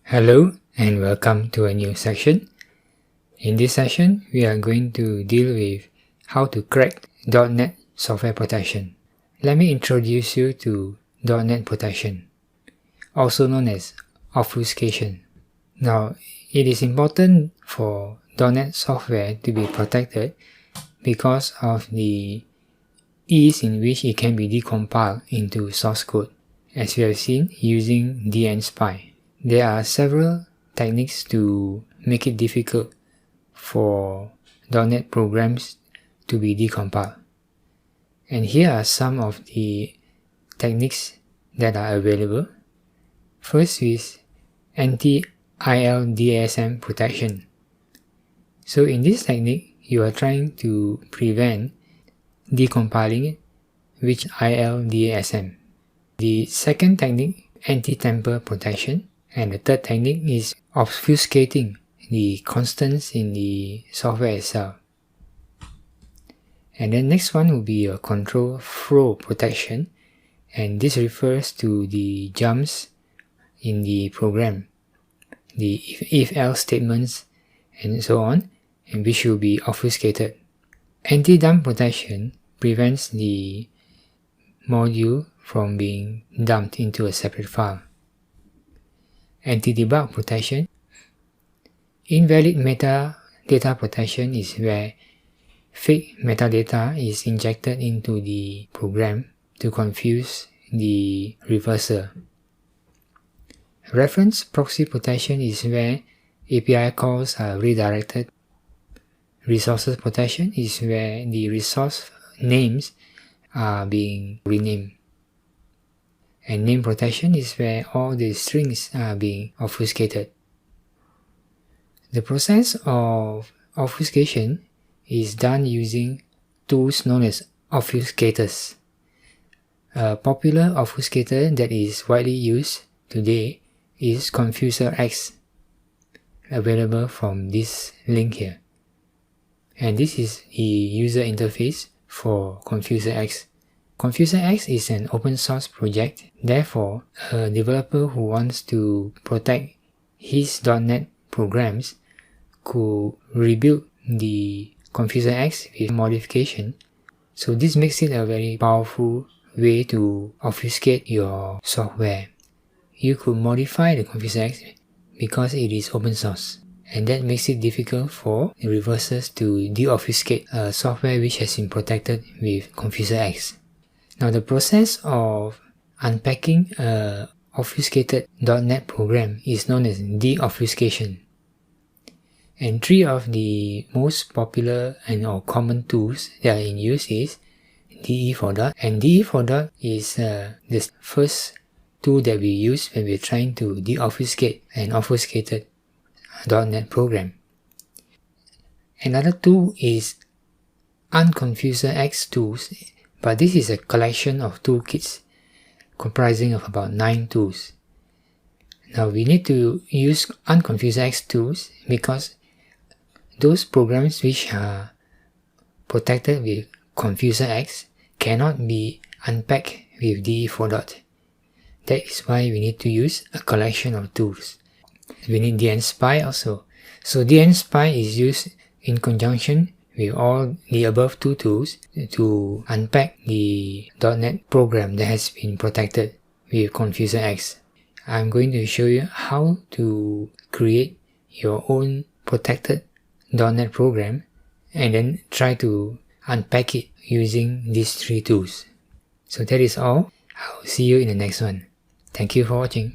Hello and welcome to a new section. In this session, we are going to deal with how to crack .NET software protection. Let me introduce you to .NET protection, also known as obfuscation. Now, it is important for .NET software to be protected because of the ease in which it can be decompiled into source code, as we have seen using dnspy. There are several techniques to make it difficult for .NET programs to be decompiled. And here are some of the techniques that are available. First is anti-ILDSM protection. So in this technique, you are trying to prevent decompiling with ILDSM. The second technique, anti-tamper protection. And the third technique is obfuscating the constants in the software itself. And then next one will be a control flow protection, and this refers to the jumps in the program, the if-else statements and so on, and which will be obfuscated. Anti-dump protection prevents the module from being dumped into a separate file. Anti-debug protection. Invalid metadata protection is where fake metadata is injected into the program to confuse the reverser. Reference proxy protection is where API calls are redirected. Resources protection is where the resource names are being renamed. And name protection is where all the strings are being obfuscated. The process of obfuscation is done using tools known as obfuscators. A popular obfuscator that is widely used today is ConfuserEX, available from this link here. And this is the user interface for ConfuserEX. ConfuserEX is an open source project. Therefore, a developer who wants to protect his .NET programs could rebuild the ConfuserEX with modification. So this makes it a very powerful way to obfuscate your software. You could modify the ConfuserEX because it is open source, and that makes it difficult for the reversers to deobfuscate a software which has been protected with ConfuserEX. Now, the process of unpacking a obfuscated .NET program is known as deobfuscation. And three of the most popular or common tools that are in use is de4dot. And de4dot is the first tool that we use when we're trying to deobfuscate an obfuscated .NET program. Another tool is unConfuserEX tools. But this is a collection of toolkits comprising of about 9 tools. Now we need to use unConfuserEX tools because those programs which are protected with ConfuserEX cannot be unpacked with de4dot. That is why we need to use a collection of tools. We need dnspy also. So dnspy is used in conjunction with all the above two tools to unpack the .NET program that has been protected with ConfuserEX. I'm going to show you how to create your own protected .NET program and then try to unpack it using these 3 tools. So that is all. I'll see you in the next one. Thank you for watching.